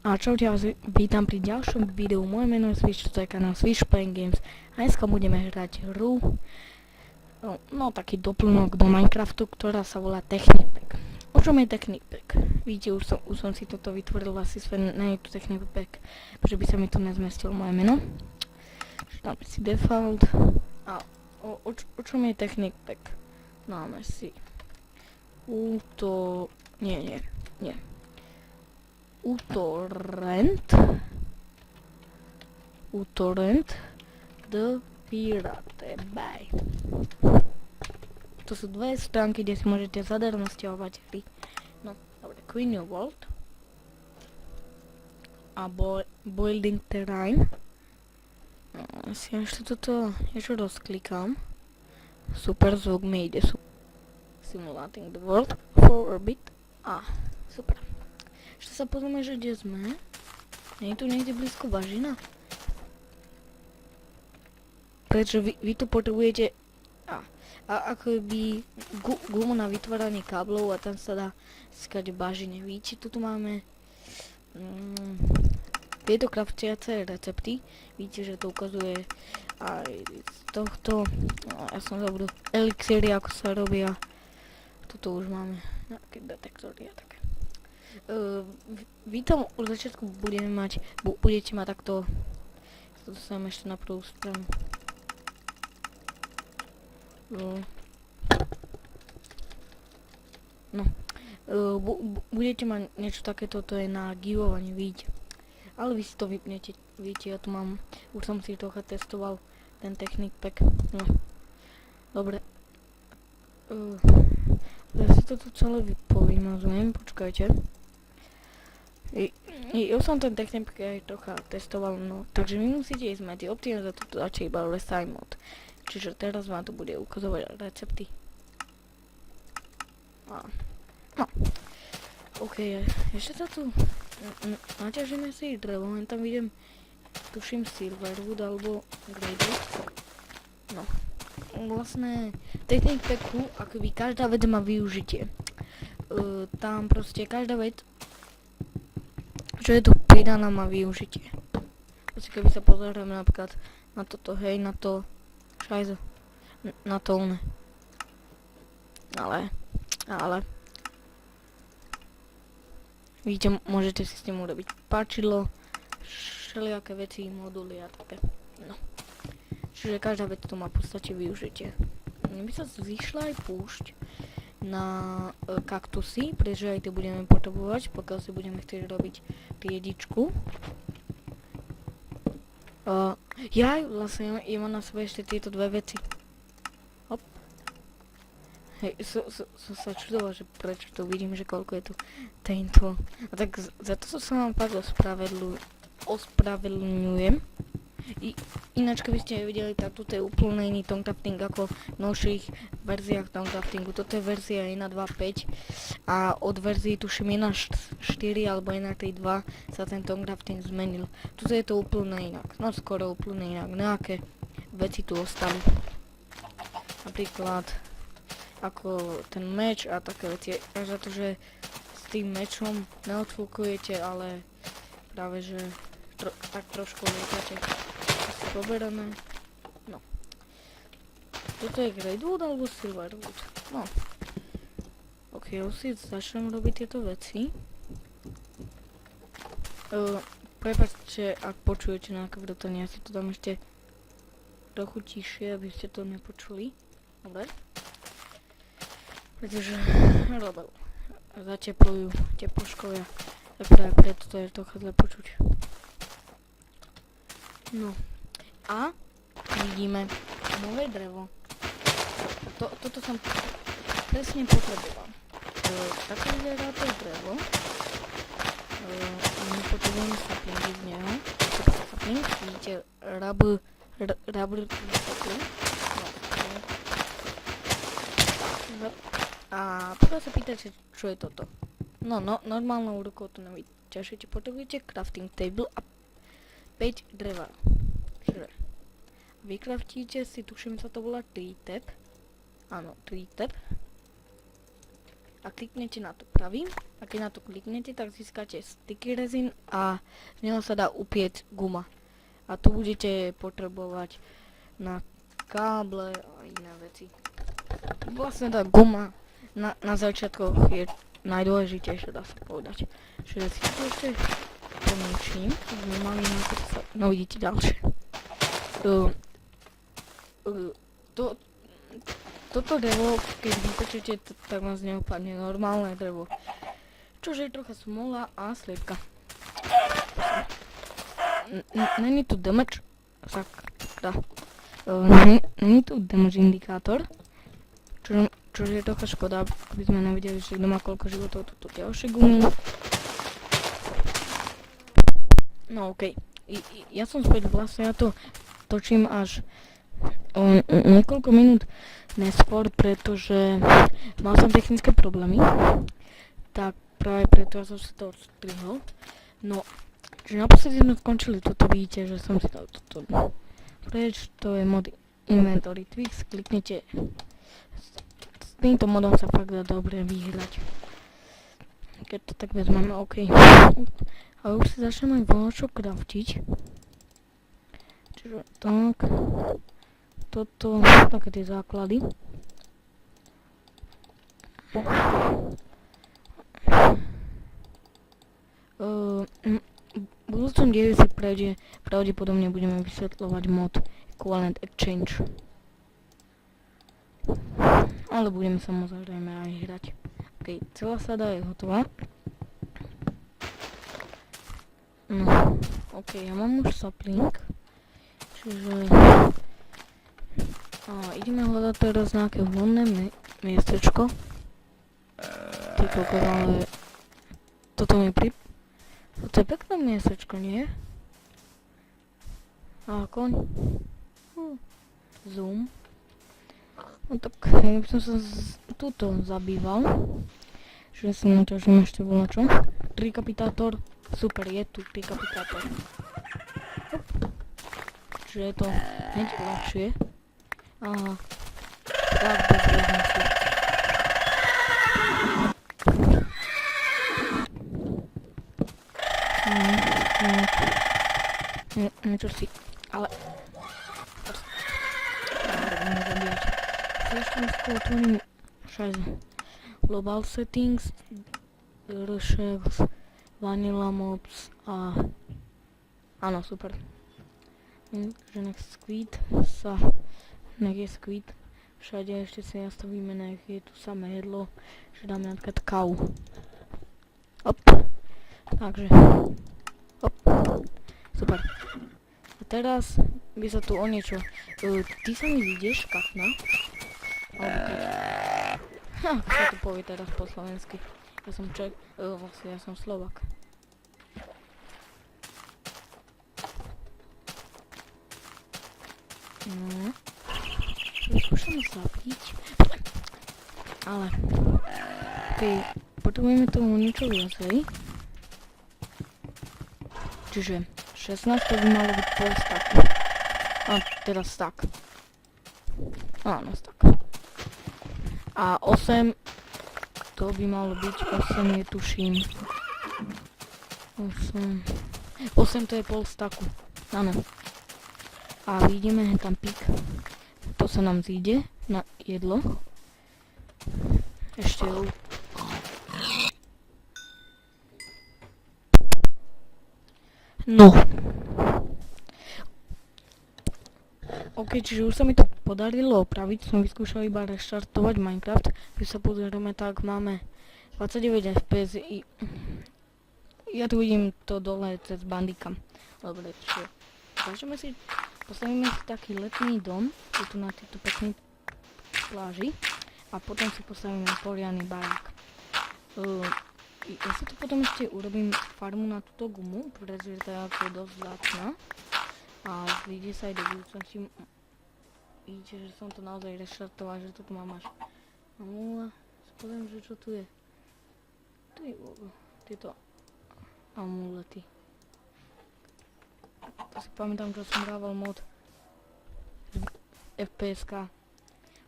A čaute, vás vítam pri ďalšom videu. Moje meno je Switch, to je kanál Switch Playing Games. A dneska budeme hrať hru, no taký doplnok do Minecraftu, ktorá sa volá Technic Pack. O čom je Technic Pack? Vidíte, už som si toto vytvoril asi na YouTube Technic Pack, pretože by sa mi tu nezmestilo moje meno. Dáme si default. A o čom je Technic Pack? Dáme si nie. uTorrent The Pirate Bay. To sú dve stránky, kde si môžete zadarmo stiahovať hry. No, dobre, Queen New World a Building Terrain. No, si ešte toto ešte rozklikám. Super, zvuk mi ide. Simulating the world for a bit. Super. Ešte sa pozrieme, že kde sme. Nie je tu niekde blízko bažina? Prečo vy tu potrebujete ako by gumu na vytváranie káblov a tam sa dá skať bažine. Vidíte, tu máme tieto craftiace recepty. Vidíte, že to ukazuje aj z tohto. Ja som zabudol elixíry, ako sa robia. Tuto už máme nejaké detektory a také. Vy tam od začiatku budete mať takto. To dostanem ešte na prvú stranu. Budete mať niečo takéto, to je na givovanie, vidíte. Ale vy si to vypnete, vidíte, ja tu mám, už som si trocha testoval ten Technic Pack. No. Dobre. Ja si toto celé povymazujem, počkajte. Ja som ten Technic Pack aj trocha testoval, no. Takže vy musíte ísť medzi optimizovať toto radšej iba Restyle Mode. Čiže teraz vám to bude ukazovať recepty. No. OK, ešte sa tu naťažíme si drevo, len tam vidím, tuším Silverwood alebo Gradewood. No. Vlastne Technic Packu, akoby každá vec má využitie. Tam proste každá vec, čo je tu pridaná, má využitie. Proste keby sa pozrieme napríklad na toto, hej, na to šajzo, na to one. Ale vidíte, môžete si s tým urobiť páčidlo, všelijaké veci, moduly a také. No. Čiže každá vec tu má v podstate využitie. Mne by sa zišla aj púšť na kaktusy, pretože aj tie budeme potrebovať, pokiaľ si budeme chcieť robiť triedičku. Vlastne ja mám na sebe ešte tieto dve veci. Hop. Hej, som sa čudoval, že prečo to vidím, že koľko je tu tejto. A tak za to sa vám pak ospravedlňujem. Ináč, keby ste videli, tak toto je úplne iný Tongcrafting ako v novších verziách Tongcraftingu. Toto je verzia 1.2.5 a od verzie tuším 1.4 alebo 1.3.2 sa ten Tongcrafting zmenil. Toto je to úplne inak, no skoro úplne inak. Nejaké veci tu ostali. Napríklad ako ten meč a také veci. Až za to, že s tým mečom neodfúkujete, ale práve že tak trošku lietate. Poberané. No. Toto je Gradewood alebo Silverwood? No. OK, už si začnem robiť tieto veci. Prepáčte, ak počujete nejaké vrtanie, ja si to dám ešte trochu tiššie, aby ste to nepočuli. Dobre. Pretože zateplujú teploškovia. Tak preto to je trocha zle počuť. No. A vidíme nové drevo. Toto som presne potreboval. Také vyzerá to drevo. A my potrebujeme saplingy z neho. Sapling, vidíte, rubber sapling. No. A pokiaľ sa pýtate, čo je toto. No, normálnou rukou to nevyťažíte. Potrebujete crafting table a 5 dreva. Vykraftíte si, tuším sa to volá tree tap. Áno, tree tap. a kliknete na to pravý. A keď na to kliknete, tak získate sticky resin a z neho sa dá upieť guma. A tu budete potrebovať na káble a iné veci. Vlastne tá guma na začiatkoch je najdôležitejšie, dá sa povedať. Čiže si to ešte pomôčím, sme mali na to sa, no vidíte ďalšie. Toto drevo, keď vypečete, tak vám z neho padne normálne drevo. Čože je trocha smola a sliepka. Není tu damage, sakra. Není tu damage indikátor, čože je trocha škoda, aby sme nevideli, že kto má koľko životov, toto ďalšie gumy. No okej, ja som späť, vlastne ja to točím až niekoľko minút neskôr, pretože mal som technické problémy, tak práve preto som si to odstrihol. No, že naposledy sme skončili, toto vidíte, že som si dal toto preč, to je mod Inventory Tweaks, kliknete, s týmto modom sa fakt dá dobre vyhrať. Keď to tak vezmeme, OK. A už si začneme voľačo craftiť. Čiže tak, toto, také tie základy. V budúcom dieli si pravdepodobne budeme vysvetľovať mod Equivalent Exchange. Ale budeme samozrejme aj hrať. OK, celá sada je hotová. No, OK, ja mám už sapling. Čiže ideme hľadať teraz nejaké voľné miestečko. Ty kokos, ale toto mi toto je pekné miestečko, nie? A koň. Zoom. No tak, ja by som sa tuto zabýval. Čiže si naťažím ešte voľačo. Trikapitátor. Super, je tu trikapitátor. Čiže je to hneď ľahšie. Aha. Tak, bezpečnosti. Niečo si, ale... Budeme zabíjať. Ešte otvorím šajze. Global settings, Rchefs, Vanilla Mobs a... Áno, super. Že nech squid sa... Nech je squid. Všade ešte si nastavíme, nech je tu samé jedlo. Že dáme napríklad kau. Hop. Takže. Hop. Super. A teraz by sa tu o niečo... Ty sa mi vidieš, kachna? Alebo keď... Ako sa to povie teraz po slovensky. Ja som Čech, vlastne ja som Slovak. No. Skúšame zabiť. Ale... Okej, potrebujeme tomu niečo viacej. Čiže 16 to by malo byť pol staku. A teda stack. Áno, stack. A 8... To by malo byť 8, je tuším. 8 to je pol staku. Áno. A vidíme tam pík. To sa nám zíde na jedlo. Ešte no. OK, čiže už sa mi to podarilo opraviť. Som vyskúšal iba reštartovať Minecraft. Keď sa pozrieme, tak máme 29 FPS. Ja tu vidím to dole cez bandikam. Dobre, čiže postavíme si taký letný dom. Je tu na tejto peknej pláži. A potom si postavíme poriadny barák. Ja si to potom ešte urobím farmu na túto gumu, pretože tá je dosť vzácna. A vyjde sa aj do budúcnosti. Vidíte, že som to naozaj reštartoval, že to tu mám až. No, poviem, že čo tu je. Tu je tieto amulety. To si pamätám, že som hrával mod FPSK.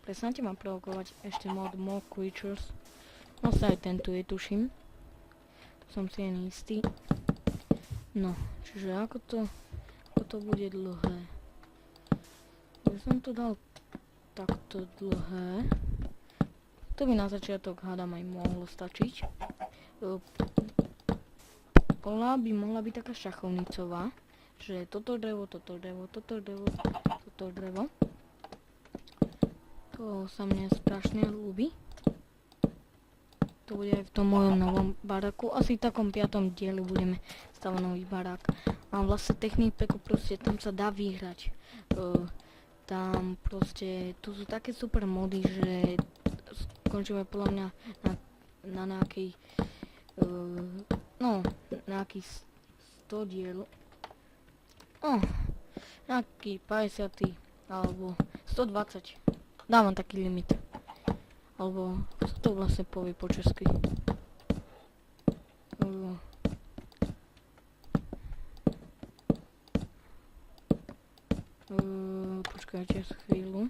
Prestaňte ma provokovať ešte mod More Creatures. Vlastne aj tento je, tuším. To som si jen istý. No, čiže ako to bude dlhé? Ja som to dal takto dlhé. To by na začiatok, hádam, aj mohlo stačiť. By mohla byť taká šachovnicová, že toto drevo, toto drevo, toto drevo, toto drevo. To sa mne strašne ľúbi. To bude aj v tom mojom novom baráku. Asi v takom 5. dieli budeme stavať nový barák. Mám vlastne techniku, proste tam sa dá vyhrať. Tam proste, tu sú také super mody, že skončíme podľa mňa na nejakej, nejaký 100 diel. Nejaký 50. alebo 120. Dávam taký limit. Alebo, co to vlastne povie po česky? Počkajte chvíľu.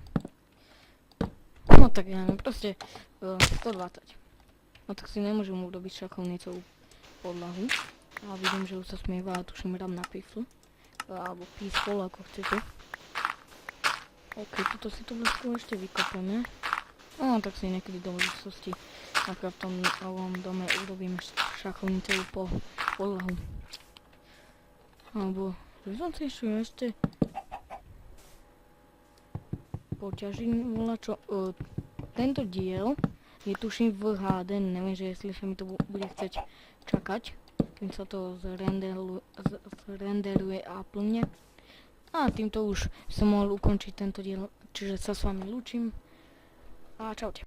No tak ja neviem, proste 120. No tak si nemôžem urobiť šachovnicovú podlahu. A vidím, že už sa smieva a tuším hrám na piflu. Alebo písfol, ako chcete. OK, toto si tu vlastne ešte vykopeme. No, tak si niekedy do budúcnosti napríklad v tom novom dome urobíme šachovnicovú podlahu. Alebo, že som si ešte poťažím volačo. Tento diel je tuším v HD, neviem, že jestli sa mi to bude chceť čakať, kým sa to zrenderuje a plne. A týmto už som mohol ukončiť tento diel, čiže sa s vami lúčim. A čaute.